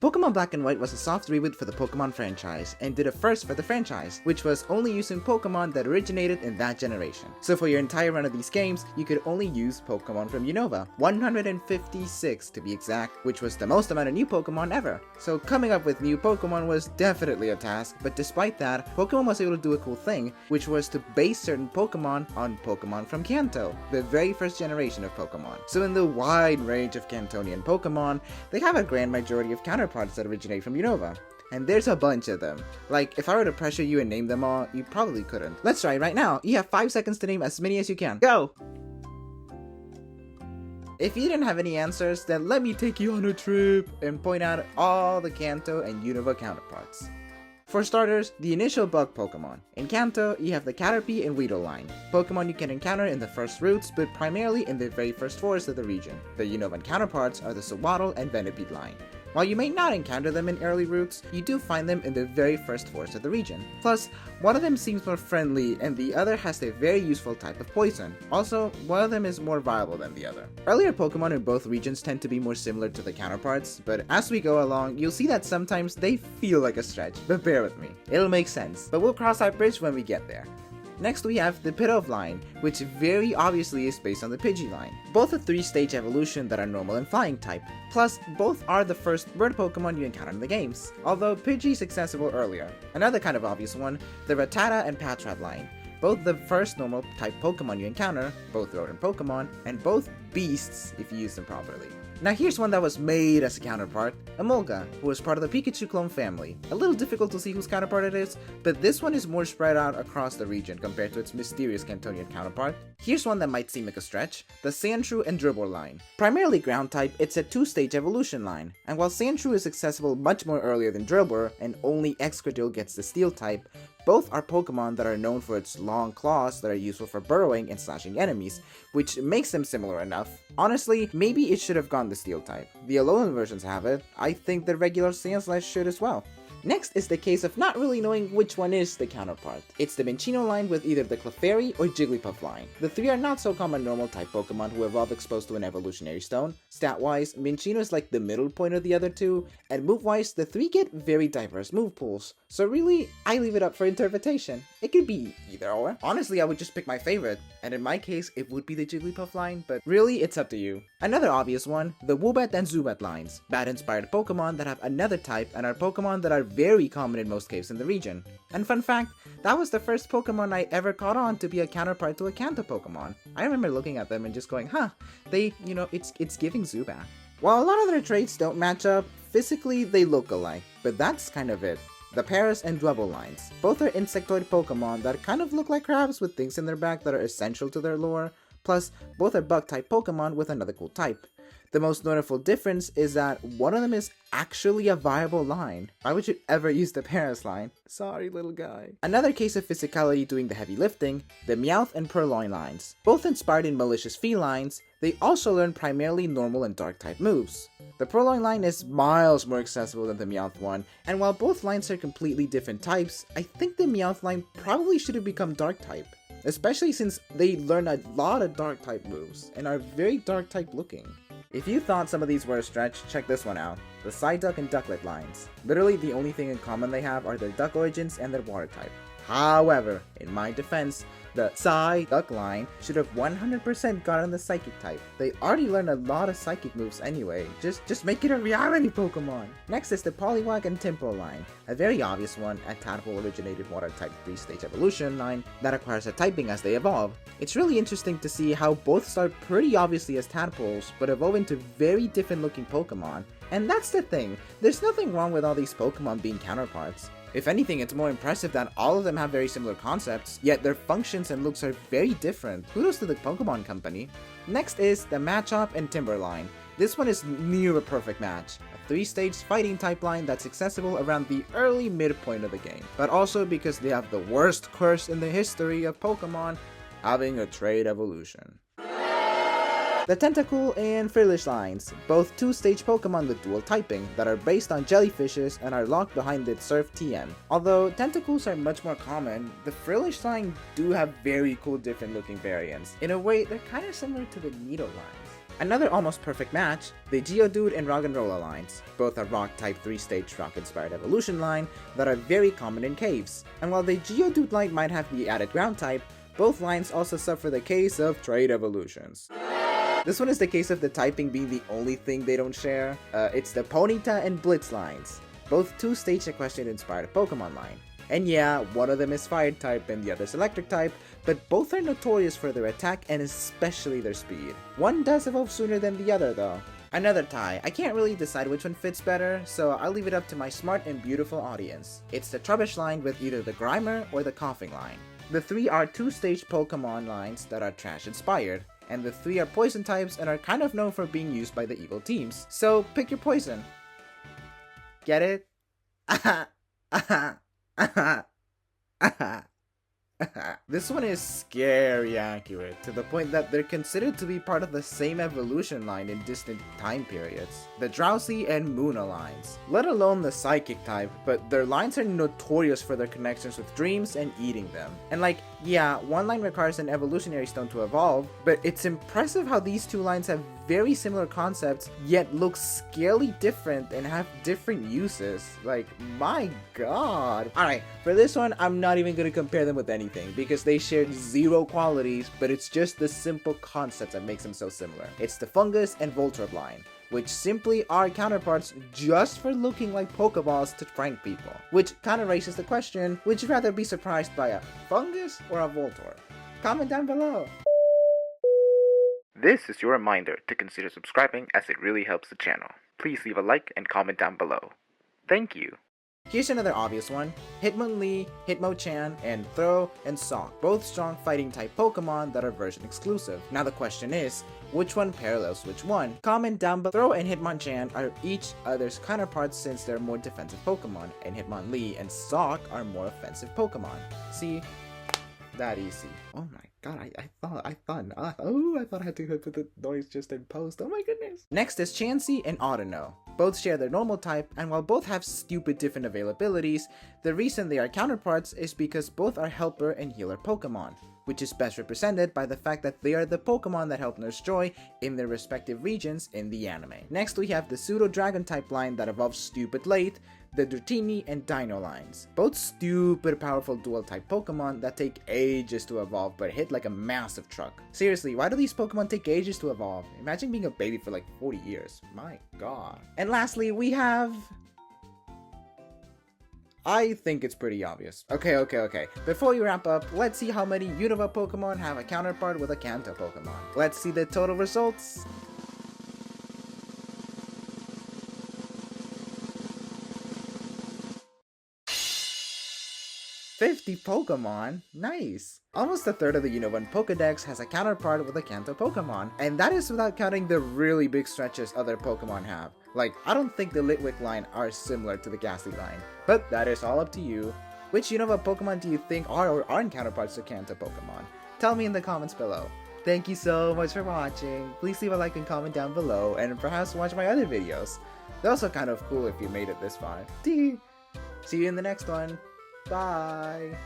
Pokemon Black and White was a soft reboot for the Pokemon franchise, and did a first for the franchise, which was only using Pokemon that originated in that generation. So for your entire run of these games, you could only use Pokemon from Unova, 156 to be exact, which was the most amount of new Pokemon ever. So coming up with new Pokemon was definitely a task, but despite that, Pokemon was able to do a cool thing, which was to base certain Pokemon on Pokemon from Kanto, the very first generation of Pokemon. So in the wide range of Kantonian Pokemon, they have a grand majority of counterparts that originate from Unova. And there's a bunch of them. Like, if I were to pressure you and name them all, you probably couldn't. Let's try right now. You have 5 seconds to name as many as you can. Go! If you didn't have any answers, then let me take you on a trip and point out all the Kanto and Unova counterparts. For starters, the initial bug Pokemon. In Kanto, you have the Caterpie and Weedle line, Pokemon you can encounter in the first routes, but primarily in the very first forests of the region. The Unovan counterparts are the Sewaddle and Venipede line. While you may not encounter them in early routes, you do find them in the very first forest of the region. Plus, one of them seems more friendly and the other has a very useful type of poison. Also, one of them is more viable than the other. Earlier Pokemon in both regions tend to be more similar to the counterparts, but as we go along, you'll see that sometimes they feel like a stretch, but bear with me. It'll make sense, but we'll cross that bridge when we get there. Next we have the Pidove line, which very obviously is based on the Pidgey line. Both a 3-stage evolution that are normal and flying type. Plus, both are the first bird Pokemon you encounter in the games, although Pidgey is accessible earlier. Another kind of obvious one, the Rattata and Patrat line. Both the first normal type Pokemon you encounter, both rodent Pokemon, and both beasts if you use them properly. Now here's one that was made as a counterpart, Emolga, who was part of the Pikachu clone family. A little difficult to see whose counterpart it is, but this one is more spread out across the region compared to its mysterious Kantonian counterpart. Here's one that might seem like a stretch, the Sandshrew and Dribble line. Primarily ground type, it's a 2-stage evolution line, and while Sandshrew is accessible much more earlier than Dribble, and only Excadrill gets the steel type, both are Pokemon that are known for its long claws that are useful for burrowing and slashing enemies, which makes them similar enough. Honestly, maybe it should have gone the steel type. The Alolan versions have it. I think the regular Sandslash should as well. Next is the case of not really knowing which one is the counterpart. It's the Minccino line with either the Clefairy or Jigglypuff line. The three are not so common normal type Pokemon who evolve exposed to an evolutionary stone. Stat-wise, Minccino is like the middle point of the other two, and move-wise, the three get very diverse move pools. So really, I leave it up for interpretation. It could be either or. Honestly, I would just pick my favorite, and in my case, it would be the Jigglypuff line, but really, it's up to you. Another obvious one, the Woobat and Zubat lines. Bat-inspired Pokemon that have another type and are Pokemon that are very common in most caves in the region. And fun fact, that was the first Pokemon I ever caught on to be a counterpart to a Kanto Pokemon. I remember looking at them and just going, huh, it's giving Zubat. While a lot of their traits don't match up, physically they look alike, but that's kind of it. The Paras and Dwebble lines. Both are insectoid Pokemon that kind of look like crabs with things in their back that are essential to their lore, plus both are bug-type Pokemon with another cool type. The most notable difference is that one of them is actually a viable line. Why would you ever use the Paras line? Sorry, little guy. Another case of Physicality doing the heavy lifting, the Meowth and Purloin lines. Both inspired in malicious felines, they also learn primarily normal and dark type moves. The Purloin line is miles more accessible than the Meowth one, and while both lines are completely different types, I think the Meowth line probably should have become dark type. Especially since they learn a lot of dark type moves, and are very dark type looking. If you thought some of these were a stretch, check this one out. The Psyduck and Ducklet lines. Literally the only thing in common they have are their duck origins and their water type. However, in my defense, the Psyduck line should have 100% gotten the Psychic type. They already learned a lot of Psychic moves anyway, just make it a reality Pokemon! Next is the Poliwag and Timpo line, a very obvious one, a Tadpole originated water type 3-stage evolution line that acquires a typing as they evolve. It's really interesting to see how both start pretty obviously as tadpoles, but evolve into very different looking Pokemon. And that's the thing, there's nothing wrong with all these Pokemon being counterparts. If anything, it's more impressive that all of them have very similar concepts, yet their functions and looks are very different. Kudos to the Pokemon Company. Next is the Machop and Timber line. This one is near a perfect match. A 3-stage fighting type line that's accessible around the early midpoint of the game, but also because they have the worst curse in the history of Pokemon, having a trait evolution. The Tentacool and Frillish lines, both 2-stage Pokemon with dual typing that are based on jellyfishes and are locked behind the Surf TM. Although Tentacools are much more common, the Frillish line do have very cool different looking variants. In a way, they're kind of similar to the Nido lines. Another almost perfect match, the Geodude and Roggenrola lines. Both are rock-type 3-stage rock-inspired evolution line that are very common in caves. And while the Geodude line might have the added ground type, both lines also suffer the case of trait evolutions. This one is the case of the typing being the only thing they don't share. It's the Ponyta and Blitz lines, both 2-stage equestrian inspired Pokemon line. And yeah, one of them is fire type and the other is electric type, but both are notorious for their attack and especially their speed. One does evolve sooner than the other though. Another tie, I can't really decide which one fits better, so I'll leave it up to my smart and beautiful audience. It's the Trubbish line with either the Grimer or the Coughing line. The 3 are 2-stage Pokemon lines that are trash inspired, and the 3 are poison types and are kind of known for being used by the evil teams. So pick your poison. Get it? This one is scary accurate, to the point that they're considered to be part of the same evolution line in distant time periods. The Drowsy and Muna lines. Let alone the Psychic type, but their lines are notorious for their connections with dreams and eating them. And like, yeah, one line requires an evolutionary stone to evolve, but it's impressive how these two lines have very similar concepts, yet look scarily different and have different uses. Like, my god. Alright, for this one, I'm not even gonna compare them with anything, because they share 0 qualities, but it's just the simple concept that makes them so similar. It's the Fungus and Voltorb line, which simply are counterparts just for looking like Pokeballs to prank people. Which kinda raises the question, would you rather be surprised by a Fungus or a Voltorb? Comment down below! This is your reminder to consider subscribing as it really helps the channel. Please leave a like and comment down below. Thank you! Here's another obvious one. Hitmonlee, Hitmonchan, and Throh and Sawk, both strong fighting type Pokemon that are version exclusive. Now the question is, which one parallels which one? Comment down below. Throh and Hitmonchan are each other's counterparts since they're more defensive Pokemon, and Hitmonlee and Sawk are more offensive Pokemon. See? That easy. Oh my god, I thought I had to put the noise just in post. Oh my goodness. Next is Chansey and Audino. Both share their normal type, and while both have stupid different availabilities, the reason they are counterparts is because both are helper and healer Pokemon, which is best represented by the fact that they are the Pokemon that help Nurse Joy in their respective regions in the anime. Next we have the Pseudo Dragon type line that evolves stupid late, the Dratini and Dino lines. Both stupid powerful dual type Pokemon that take ages to evolve but hit like a massive truck. Seriously, why do these Pokemon take ages to evolve? Imagine being a baby for like 40 years. My god. And lastly, we have... I think it's pretty obvious. Okay. Before we wrap up, let's see how many Unova Pokemon have a counterpart with a Kanto Pokemon. Let's see the total results. 50 Pokemon? Nice! Almost a third of the Unovan Pokedex has a counterpart with a Kanto Pokemon, and that is without counting the really big stretches other Pokemon have. Like, I don't think the Litwick line are similar to the Ghastly line, but that is all up to you. Which Unova Pokemon do you think are or aren't counterparts to Kanto Pokemon? Tell me in the comments below. Thank you so much for watching. Please leave a like and comment down below, and perhaps watch my other videos. They're also kind of cool if you made it this far. See you in the next one. Bye!